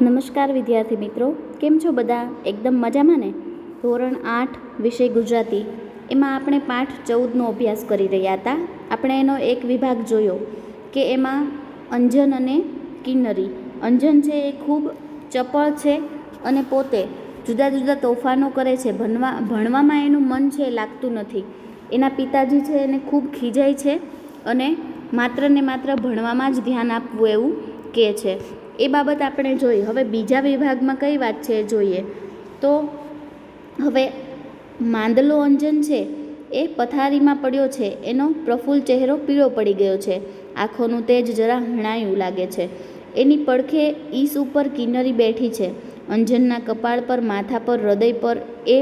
નમસ્કાર વિદ્યાર્થી મિત્રો, કેમ છો બધા? એકદમ મજામાં ને? ધોરણ 8 વિષય ગુજરાતી, એમાં આપણે પાઠ 14નો અભ્યાસ કરી રહ્યા હતા. આપણે એનો એક વિભાગ જોયો કે એમાં અંજન અને કિન્નરી. અંજન છે એ ખૂબ ચપળ છે અને પોતે જુદા જુદા તોફાનો કરે છે. ભણવામાં એનું મન છે એ લાગતું નથી. એના પિતાજી છે એને ખૂબ ખીજાય છે અને માત્ર ને માત્ર ભણવામાં જ ધ્યાન આપવું એવું કહે છે. એ બાબત આપણે જોઈ. હવે બીજા વિભાગમાં કઈ વાત છે એ જોઈએ તો હવે માંદલો અંજન છે એ પથારીમાં પડ્યો છે. એનો પ્રફુલ્લ ચહેરો પીળો પડી ગયો છે. આંખોનું તેજ જરા હણાયું લાગે છે. એની પડખે ઈસ ઉપર કિન્નરી બેઠી છે. અંજનના કપાળ પર, માથા પર, હૃદય પર એ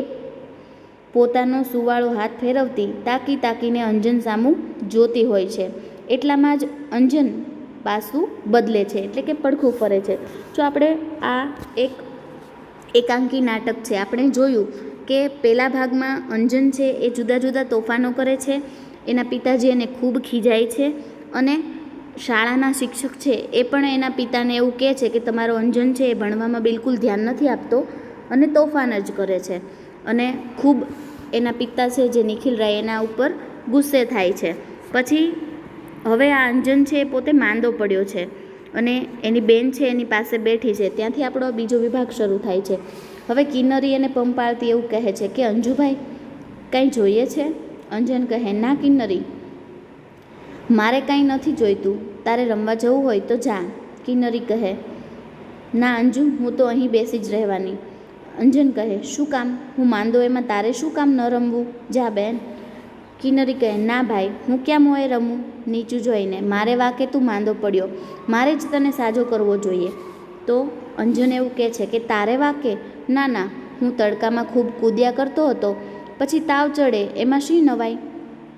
પોતાનો સુવાળો હાથ ફેરવતી તાકી તાકીને અંજન સામું જોતી હોય છે. એટલામાં જ અંજન પાસું બદલે છે, એટલે કે પડખું ફરે છે. જો આપણે આ એક એકાંકી નાટક છે. આપણે જોયું કે પહેલા ભાગમાં અંજન છે એ જુદા જુદા તોફાનો કરે છે. એના પિતાજી એને ખૂબ ખીજાય છે અને શાળાના શિક્ષક છે એ પણ એના પિતાને એવું કહે છે કે તમારો અંજન છે એ ભણવામાં બિલકુલ ધ્યાન નથી આપતો અને તોફાન જ કરે છે. અને ખૂબ એના પિતા છે જે નિખિલ રાય એના ઉપર ગુસ્સે થાય છે. પછી હવે આ અંજન છે એ પોતે માંદો પડ્યો છે અને એની બેન છે એની પાસે બેઠી છે. ત્યાંથી આપણો બીજો વિભાગ શરૂ થાય છે. હવે કિન્નરી એને પંપાળતી એવું કહે છે કે અંજુભાઈ કાંઈ જોઈએ છે? અંજન કહે, ના કિન્નરી, મારે કાંઈ નથી જોઈતું. તારે રમવા જવું હોય તો જા. કિન્નરી કહે, ના અંજુ, હું તો અહીં બેસી જ રહેવાની. અંજન કહે, શું કામ? હું માંદો એમાં તારે શું કામ ન રમવું? જા બેન. કિન્નરી કહે, ના ભાઈ, હું ક્યાં મોએ રમું? નીચું જોઈને, મારે વાકે તું માંદો પડ્યો, મારે જ તને સાજો કરવો જોઈએ. તો અંજન એવું કહે છે કે તારે વાકે? ના ના, હું તડકામાં ખૂબ કૂદ્યા કરતો હતો, પછી તાવ ચડે, એમાં શી નવાઈ?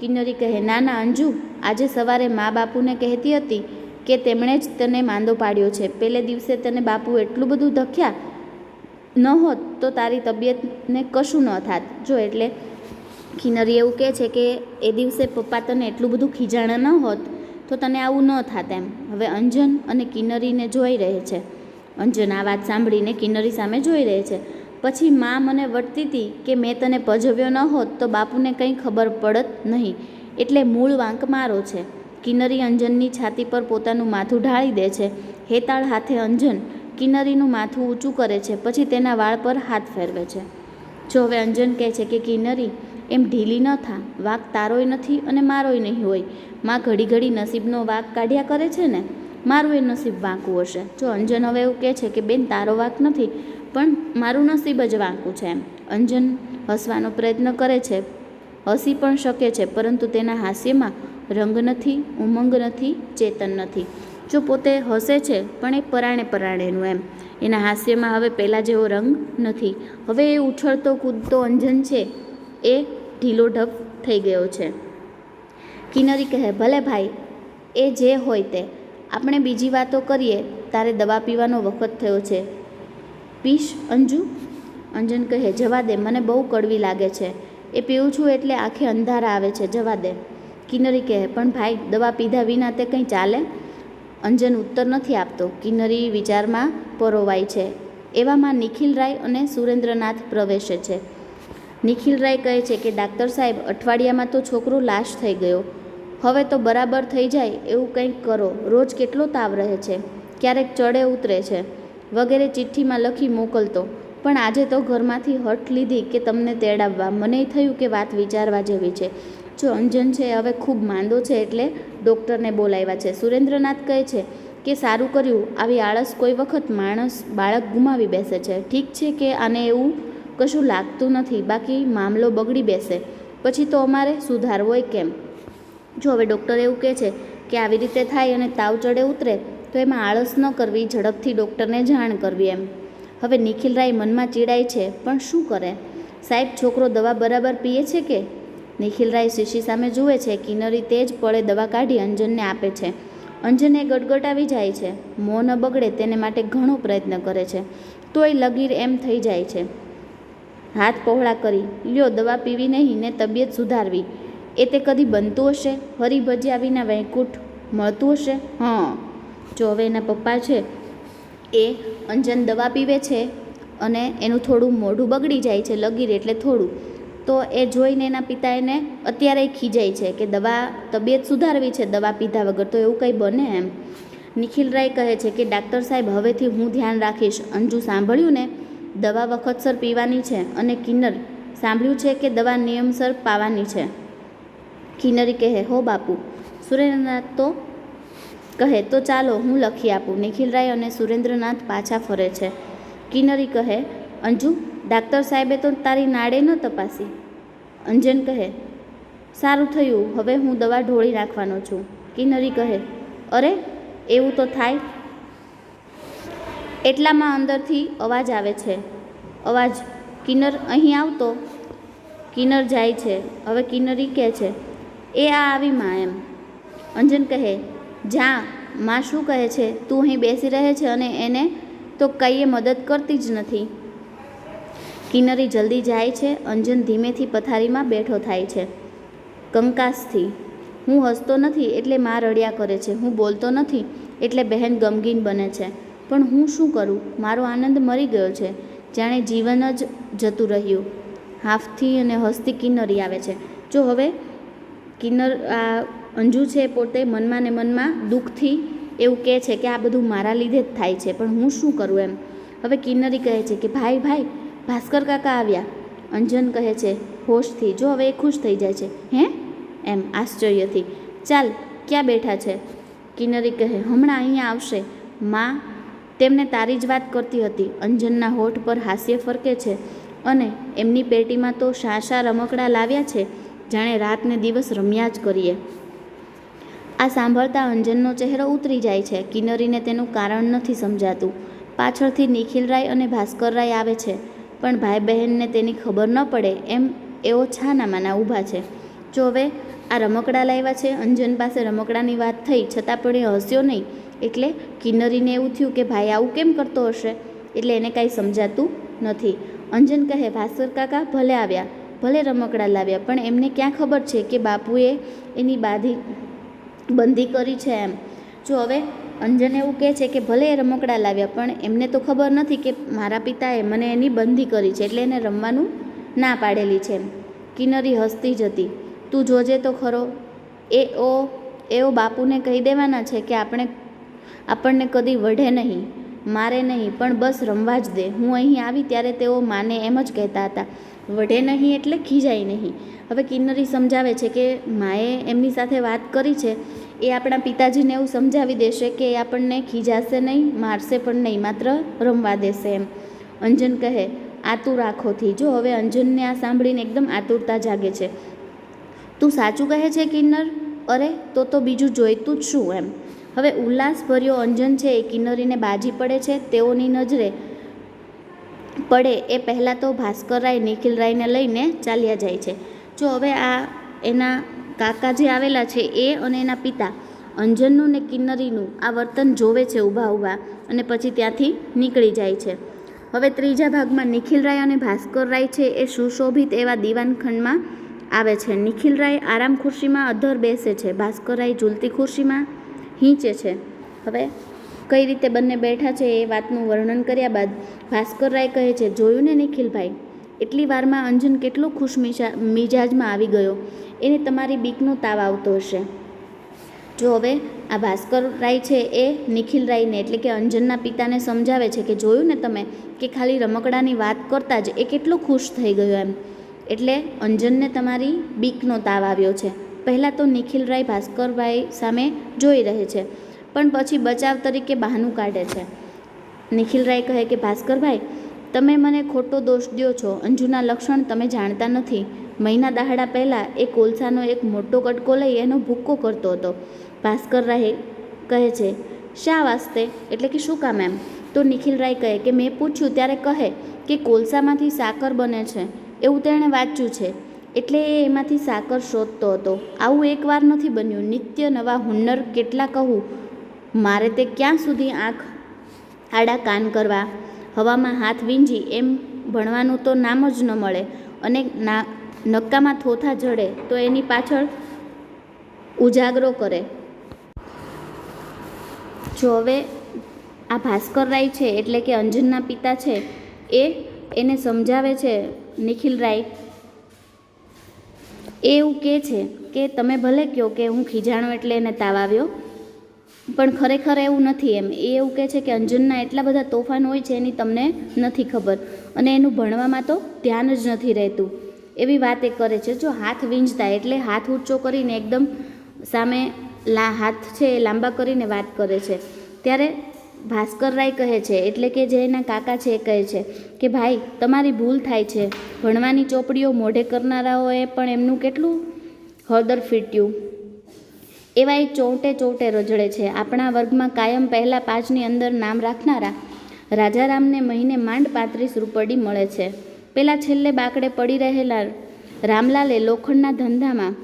કિન્નરી કહે, ના ના અંજુ, આજે સવારે મા બાપુને કહેતી હતી કે તેમણે જ તને માંદો પાડ્યો છે. પહેલે દિવસે તને બાપુ એટલું બધું ધખ્યા ન હોત તો તારી તબિયતને કશું ન થાત. જો એટલે કિન્નરી એવું કહે છે કે એ દિવસે પપ્પા તને એટલું બધું ખીજાણ ન હોત તો તને આવું ન થાત એમ. હવે અંજન અને કિન્નરીને જોઈ રહે છે. અંજન આ વાત સાંભળીને કિન્નરી સામે જોઈ રહે છે. પછી મા મને વટતી હતી કે મેં તને પજવ્યો ન હોત તો બાપુને કંઈ ખબર પડત નહીં, એટલે મૂળ વાંક મારો છે. કિન્નરી અંજનની છાતી પર પોતાનું માથું ઢાળી દે છે. હેતાળ હાથે અંજન કિન્નરીનું માથું ઊંચું કરે છે, પછી તેના વાળ પર હાથ ફેરવે છે. જો હવે અંજન કહે છે કે કિન્નરી, એમ ઢીલી ન થા. વાંક તારોય નથી અને મારોય નહીં હોય. માં ઘડી ઘડી નસીબનો વાંક કાઢ્યા કરે છે ને, મારું એ નસીબ વાંકું હશે. જો અંજન હવે એવું કહે છે કે બેન, તારો વાંક નથી, પણ મારું નસીબ જ વાંકું છે એમ. અંજન હસવાનો પ્રયત્ન કરે છે, હસી પણ શકે છે, પરંતુ તેના હાસ્યમાં રંગ નથી, ઉમંગ નથી, ચેતન નથી. જો પોતે હસે છે પણ એ પરાણે પરાણેનું એમ. એના હાસ્યમાં હવે પહેલાં જેવો રંગ નથી. હવે એ ઉછળતો કૂદતો અંજન છે એ ઢીલો ઢબ થઈ ગયો છે. કિન્નરી કહે, ભલે ભાઈ, એ જે હોય તે, આપણે બીજી વાતો કરીએ. તારે દવા પીવાનો વખત થયો છે, પીશ અંજુ? અંજન કહે, જવા દે, મને બહુ કડવી લાગે છે. એ પીવું છું એટલે આંખે અંધારા આવે છે, જવા દે. કિન્નરી કહે, પણ ભાઈ, દવા પીધા વિના તે કંઈ ચાલે? અંજન ઉત્તર નથી આપતો. કિન્નરી વિચારમાં પરોવાય છે. એવામાં નિખિલ રાય અને સુરેન્દ્રનાથ પ્રવેશે છે. નિખિલ રાય કહે છે કે ડાક્ટર સાહેબ, અઠવાડિયામાં તો છોકરો લાશ થઈ ગયો. હવે તો બરાબર થઈ જાય એવું કંઈક કરો. રોજ કેટલો તાવ રહે છે, ક્યારેક ચડે ઉતરે છે, વગેરે ચિઠ્ઠીમાં લખી મોકલતો. પણ આજે તો ઘરમાંથી હઠ લીધી કે તમને તેડાવવા. મને થયું કે વાત વિચારવા જેવી છે. જો અંજન છે હવે ખૂબ માંદો છે એટલે ડૉક્ટરને બોલાવ્યા છે. સુરેન્દ્રનાથ કહે છે કે સારું કર્યું, આવી આળસ કોઈ વખત માણસ બાળક ગુમાવી બેસે છે. ઠીક છે કે આને એવું કશું લાગતું નથી, બાકી મામલો બગડી બેસે પછી તો અમારે સુધારવોય કેમ? જો હવે ડૉક્ટર એવું કહે છે કે આવી રીતે થાય અને તાવ ચડે ઉતરે તો એમાં આળસ ન કરવી, ઝડપથી ડૉક્ટરને જાણ કરવી એમ. હવે નિખિલ રાય મનમાં ચીડાય છે, પણ શું કરે? સાહેબ, છોકરો દવા બરાબર પીએ છે કે? નિખિલ રાય શીશી સામે જુએ છે. કિન્નરી તે જ પળે દવા કાઢી અંજનને આપે છે. અંજનને ગટગટાવી જાય છે. મોં ન બગડે તેને માટે ઘણો પ્રયત્ન કરે છે, તોય લગીર એમ થઈ જાય છે. હાથ પહોળા કરી, લ્યો, દવા પીવી નહીં ને તબિયત સુધારવી, એ તે કદી બનતું હશે? હરિભજ્યા વિના વૈકુંઠ મળતું હશે? હં. જો હવે એના પપ્પા છે એ અંજન દવા પીવે છે અને એનું થોડું મોઢું બગડી જાય છે, લગીર એટલે થોડું. તો એ જોઈને એના પિતા એને અત્યારે ખીજાય છે કે તબિયત સુધારવી છે દવા પીધા વગર, તો એવું કંઈ બને એમ. નિખિલ રાય કહે છે કે ડાક્ટર સાહેબ, હવેથી હું ધ્યાન રાખીશ. અંજુ, સાંભળ્યું ને, દવા વખતસર પીવાની છે. અને કિન્નર, સાંભળ્યું છે કે દવા નિયમસર પાવાની છે. કિન્નરી કહે, હો બાપુ. સુરેન્દ્રનાથ તો કહે, તો ચાલો હું લખી આપું. નિખિલ રાય અને સુરેન્દ્રનાથ પાછા ફરે છે. કિન્નરી કહે, અંજુ, ડાક્ટર સાહેબે તો તારી નાડે ન તપાસી. અંજન કહે, સારું થયું, હવે હું દવા ઢોળી નાખવાનો છું. કિન્નરી કહે, અરે, એવું તો થાય. એટલામાં અંદરથી અવાજ આવે છે. અવાજ, કિન્નર અહીં આવતો. કિન્નર જાય છે. હવે કિન્નરી કહે છે, એ આ આવી માં એમ. અંજન કહે, જા, માં શું કહે છે? તું અહીં બેસી રહે છે અને એને તો કંઈએ મદદ કરતી જ નથી. કિન્નરી જલ્દી જાય છે. અંજન ધીમેથી પથારીમાં બેઠો થાય છે, કંકાસથી. હું હસતો નથી એટલે માં રડ્યા કરે છે. હું બોલતો નથી એટલે બહેન ગમગીન બને છે. પણ હું શું કરું? મારો આનંદ મરી ગયો છે, જાણે જીવન જ જતું રહ્યું. હાફથી અને હસતી કિન્નરી આવે છે. જો હવે અંજુ છે પોતે મનમાં ને મનમાં દુઃખથી એવું કહે છે કે આ બધું મારા લીધે જ થાય છે, પણ હું શું કરું એમ. હવે કિન્નરી કહે છે કે ભાઈ, ભાસ્કર કાકા આવ્યા. અંજન કહે છે હોશથી. જો હવે એ ખુશ થઈ જાય છે. હે? એમ આશ્ચર્યથી. ચાલ, ક્યાં બેઠા છે? કિન્નરી કહે, હમણાં અહીંયા આવશે. માં તેમને તારી જ વાત કરતી હતી. અંજનના હોઠ પર હાસ્ય ફરકે છે. અને એમની પેટીમાં તો શા રમકડા લાવ્યા છે, જાણે રાત ને દિવસ રમ્યા જ કરીએ. આ સાંભળતા અંજનનો ચહેરો ઉતરી જાય છે. કિન્નરીને તેનું કારણ નથી સમજાતું. પાછળથી નિખિલ રાય અને ભાસ્કર રાય આવે છે, પણ ભાઈ બહેનને તેની ખબર ન પડે એમ એઓ છાનામાના ઊભા છે. જો હવે આ રમકડા લાવ્યા છે. અંજન પાસે રમકડાની વાત થઈ છતાં પણ એ હસ્યો નહીં. એટલે કિન્નરીને એવું થયું કે ભાઈ આવું કેમ કરતો હશે, એટલે એને કાંઈ સમજાતું નથી. અંજન કહે, ભાસ્કર કાકા ભલે આવ્યા, ભલે રમકડા લાવ્યા, પણ એમને ક્યાં ખબર છે કે બાપુએ એની બંધી કરી છે એમ. જો હવે અંજન એવું કહે છે કે ભલે એ રમકડા લાવ્યા, પણ એમને તો ખબર નથી કે મારા પિતાએ મને એની બંધી કરી છે, એટલે એને રમવાનું ના પાડેલી છે એમ. કિન્નરી હસતી જ હતી. તું જોજે તો ખરો, એઓ બાપુને કહી દેવાના છે કે આપણને કદી વઢે નહીં, મારે નહીં, પણ બસ રમવા જ દે. હું અહીં આવી ત્યારે તેઓ માને એમ જ કહેતા હતા, વઢે નહીં એટલે ખીજાય નહીં. હવે કિન્નરી સમજાવે છે કે માએ એમની સાથે વાત કરી છે, એ આપણા પિતાજીને એવું સમજાવી દેશે કે એ આપણને ખીજાશે નહીં, મારશે પણ નહીં, માત્ર રમવા દેશે એમ. અંજન કહે, આતુર આંખોથી. જો હવે અંજનને આ સાંભળીને એકદમ આતુરતા જાગે છે. તું સાચું કહે છે કિન્નર? અરે, તો બીજું જોઈતું જ શું એમ. હવે ઉલ્લાસભર્યો અંજન છે એ કિન્નરીને બાજી પડે છે. તેઓની નજરે પડે એ પહેલાં તો ભાસ્કર રાય નિખિલ રાયને લઈને ચાલ્યા જાય છે. જો હવે આ એના કાકા જે આવેલા છે એ અને એના પિતા અંજનનું ને કિન્નરીનું આ વર્તન જોવે છે ઊભા અને પછી ત્યાંથી નીકળી જાય છે. હવે ત્રીજા ભાગમાં નિખિલ રાય અને ભાસ્કર રાય છે એ સુશોભિત એવા દીવાનખંડમાં આવે છે. નિખિલ રાય આરામ ખુરશીમાં અધર બેસે છે. ભાસ્કર રાય ઝૂલતી ખુરશીમાં હીંચે છે. હવે કઈ રીતે બંને બેઠા છે એ વાતનું વર્ણન કર્યા બાદ ભાસ્કર રાય કહે છે, જોયું ને નિખિલભાઈ, એટલી વારમાં અંજન કેટલો ખુશ મિજાજમાં આવી ગયો. એને તમારી બીકનો તાવ આવતો હશે. જો હવે આ ભાસ્કર રાય છે એ નિખિલ રાયને એટલે કે અંજનના પિતાને સમજાવે છે કે જોયું ને તમે કે ખાલી રમકડાની વાત કરતાં જ એ કેટલો ખુશ થઈ ગયો એમ. એટલે અંજનને તમારી બીકનો તાવ આવ્યો છે. પહેલાં તો નિખિલ રાય ભાસ્કરભાઈ સામે જોઈ રહે છે, પણ પછી બચાવ તરીકે બહાનું કાઢે છે. નિખિલ રાય કહે કે ભાસ્કરભાઈ, તમે મને ખોટો દોષ દ્યો છો. અંજુના લક્ષણ તમે જાણતા નથી. મહિના દહાડા પહેલાં એ કોલસાનો એક મોટો કટકો લઈ એનો ભૂક્કો કરતો હતો. ભાસ્કર રાય કહે છે, શા વાસ્તે? એટલે કે શું કામ એમ? તો નિખિલ રાય કહે કે મેં પૂછ્યું ત્યારે કહે કે કોલસામાંથી સાકર બને છે, એવું તેણે વાંચ્યું છે, એટલે એ એમાંથી સાકર શોધતો હતો. આવું એકવાર નથી બન્યું. નિત્ય નવા હુન્નર કેટલા કહું મારે, તે ક્યાં સુધી આંખ આડા કાન કરવા, હવામાં હાથ વીંજી એમ ભણવાનું તો નામ જ ન મળે. અને નક્કામાં થોથા જડે તો એની પાછળ ઉજાગરો કરે. જો હવે આ ભાસ્કરરાય છે એટલે કે અંજનના પિતા છે એને સમજાવે છે નિખિલરાય. એ એવું કહે છે કે તમે ભલે કહો કે હું ખીજાણો એટલે એને તાવ આવ્યો, પણ ખરેખર એવું નથી એમ. એ એવું કહે છે કે અંજનના એટલા બધા તોફાન હોય છે એની તમને નથી ખબર, અને એનું ભણવામાં તો ધ્યાન જ નથી રહેતું, એવી વાત એ કરે છે. જો હાથ વીંઝતા એટલે હાથ ઊંચો કરીને એકદમ સામે હાથ છે એ લાંબા કરીને વાત કરે છે. ત્યારે ભાસ્કરરાય કહે છે એટલે કે જે એના કાકા છે એ કહે છે કે ભાઈ તમારી ભૂલ થાય છે, ભણવાની ચોપડીઓ મોઢે કરનારાઓએ પણ એમનું કેટલું હળદર ફીટ્યું. એવા એ ચોંટે રજડે છે. આપણા વર્ગમાં કાયમ પહેલાં 5ની અંદર નામ રાખનારા રાજારામને મહિને માંડ 35 રૂપડી મળે છે. પેલા છેલ્લે બાકડે પડી રહેલા રામલાલે લોખંડના ધંધામાં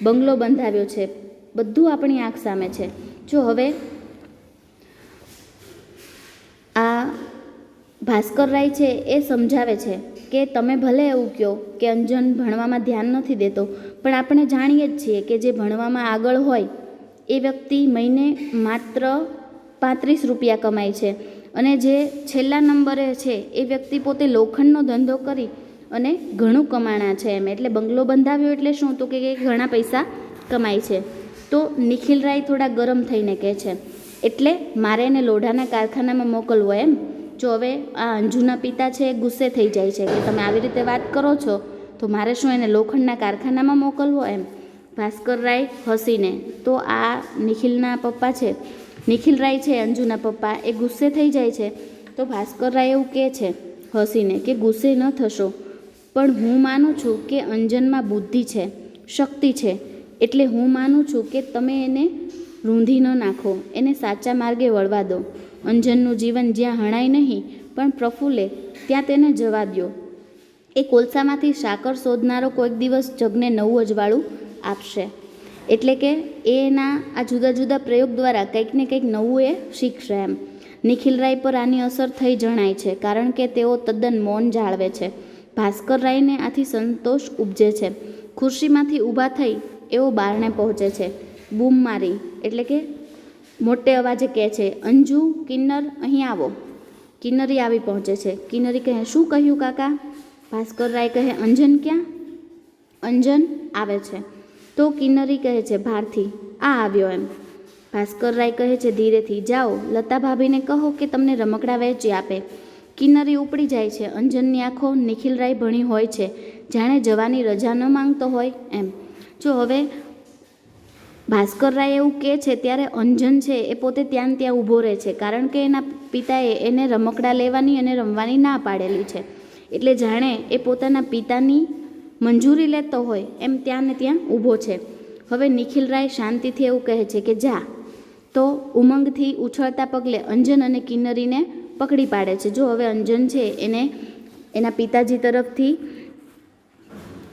બંગલો બંધાવ્યો છે. બધું આપણી આંખ સામે છે. જો હવે આ ભાસ્કરરાય છે એ સમજાવે છે કે તમે ભલે એવું કહો કે અંજન ભણવામાં ધ્યાન નથી દેતો, પણ આપણે જાણીએ જ છીએ કે જે ભણવામાં આગળ હોય એ વ્યક્તિ મહિને માત્ર 35 રૂપિયા કમાય છે, અને જે છેલ્લા નંબરે છે એ વ્યક્તિ પોતે લોખંડનો ધંધો કરી અને ઘણું કમાણા છે એમ. એટલે બંગલો બંધાવ્યો એટલે શું, તો કે ઘણા પૈસા કમાય છે. તો નિખિલરાય થોડા ગરમ થઈને કહે છે એટલે મારે એને લોઢાના કારખાનામાં મોકલવો એમ. જો હવે આ અંજુના પિતા છે એ ગુસ્સે થઈ જાય છે કે તમે આવી રીતે વાત કરો છો તો મારે શું એને લોખંડના કારખાનામાં મોકલવો એમ. ભાસ્કરરાય હસીને, તો આ નિખિલના પપ્પા છે, નિખિલરાય છે અંજુના પપ્પા, એ ગુસ્સે થઈ જાય છે. તો ભાસ્કરરાય એવું કહે છે હસીને કે ગુસ્સે ન થશો, પણ હું માનું છું કે અંજનમાં બુદ્ધિ છે, શક્તિ છે, એટલે હું માનું છું કે તમે એને રૂંધી ન નાખો, એને સાચા માર્ગે વળવા દો. અંજનનું જીવન જ્યાં હણાય નહીં પણ પ્રફુલ્લે ત્યાં તેને જવા દો. એ કોલસામાંથી સાકર શોધનારો કોઈક દિવસ જગને નવું અજવાળું આપશે. એટલે કે એના આ જુદા જુદા પ્રયોગ દ્વારા કંઈક ને કંઈક નવું એ શીખશે એમ. નિખિલરાય પર આની અસર થઈ જણાય છે, કારણ કે તેઓ તદ્દન મૌન જાળવે છે. ભાસ્કરરાયને આથી સંતોષ ઉપજે છે. ખુરશીમાંથી ઊભા થઈ એઓ બારણે પહોંચે છે. બૂમ મારી એટલે કે મોટે અવાજે કહે છે, અંજુ, કિન્નર, અહીં આવો. કિન્નરી આવી પહોંચે છે. કિન્નરી કહે, શું કહ્યું કાકા? ભાસ્કરરાય કહે, અંજન ક્યાં? અંજન આવે છે. તો કિન્નરી કહે છે ભારથી, આ આવ્યો એમ. ભાસ્કરરાય કહે છે ધીરેથી, જાઓ લતા ભાભીને કહો કે તમને રમકડા વહેંચી આપે. કિન્નરી ઉપડી જાય છે. અંજનની આંખો નિખિલરાય ભણી હોય છે, જાણે જવાની રજા ન માંગતો હોય એમ. જો હવે ભાસ્કરરાય એવું કહે છે ત્યારે અંજન છે એ પોતે ત્યાં ઊભો રહે છે, કારણ કે એના પિતાએ એને રમકડા લેવાની અને રમવાની ના પાડેલી છે. એટલે જાણે એ પોતાના પિતાની મંજૂરી લેતો હોય એમ ત્યાં ને ત્યાં ઊભો છે. હવે નિખિલરાય શાંતિથી એવું કહે છે કે જા. તો ઉમંગથી ઉછળતા પગલે અંજન અને કિન્નરીને પકડી પાડે છે. જો હવે અંજન છે એને એના પિતાજી તરફથી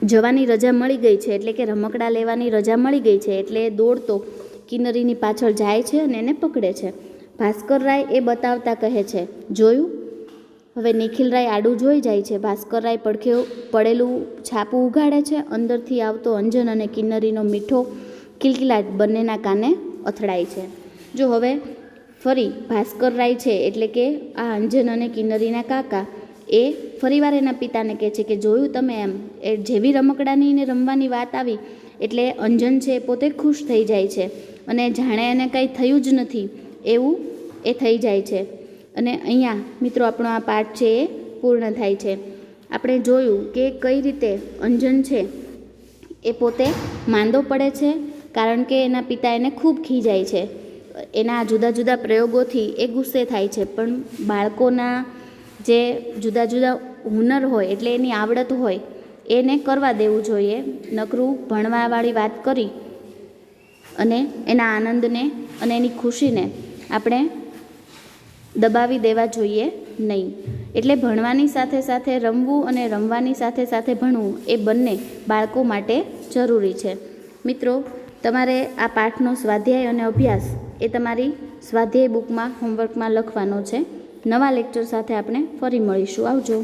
જવાની રજા મળી ગઈ છે, એટલે કે રમકડા લેવાની રજા મળી ગઈ છે, એટલે એ દોડતો કિન્નરીની પાછળ જાય છે અને એને પકડે છે. ભાસ્કરરાય એ બતાવતા કહે છે, જોયું? હવે નિખિલરાય આડું જોઈ જાય છે. ભાસ્કરરાય પડખે પડેલું છાપું ઉઘાડે છે. અંદરથી આવતો અંજન અને કિન્નરીનો મીઠો કિલકિલાટ બંનેના કાને અથડાય છે. જો હવે ફરી ભાસ્કરરાય છે એટલે કે આ અંજન અને કિન્નરીના કાકા એ ફરીવાર એના પિતાને કહે છે કે જોયું તમે એમ. એ જેવી રમકડાની ને રમવાની વાત આવી એટલે અંજન છે એ પોતે ખુશ થઈ જાય છે, અને જાણે એને કંઈ થયું જ નથી એવું એ થઈ જાય છે. અને અહીંયા મિત્રો આપણો આ પાઠ છે એ પૂર્ણ થાય છે. આપણે જોયું કે કઈ રીતે અંજન છે એ પોતે માંદો પડે છે, કારણ કે એના પિતા એને ખૂબ ખીજાય છે. એના જુદા જુદા પ્રયોગોથી એ ગુસ્સે થાય છે, પણ બાળકોના જે જુદા જુદા હુનર હોય એટલે એની આવડત હોય એને કરવા દેવું જોઈએ. નકરું ભણવાવાળી વાત કરી અને એના આનંદને અને એની ખુશીને આપણે દબાવી દેવા જોઈએ નહીં. એટલે ભણવાની સાથે સાથે રમવું અને રમવાની સાથે સાથે ભણવું એ બંને બાળકો માટે જરૂરી છે. મિત્રો, તમારે આ પાઠનો સ્વાધ્યાય અને અભ્યાસ એ તમારી સ્વાધ્યાય બુકમાં હોમવર્કમાં લખવાનો છે. નવા લેક્ચર સાથે આપણે ફરી મળીશું. આવજો.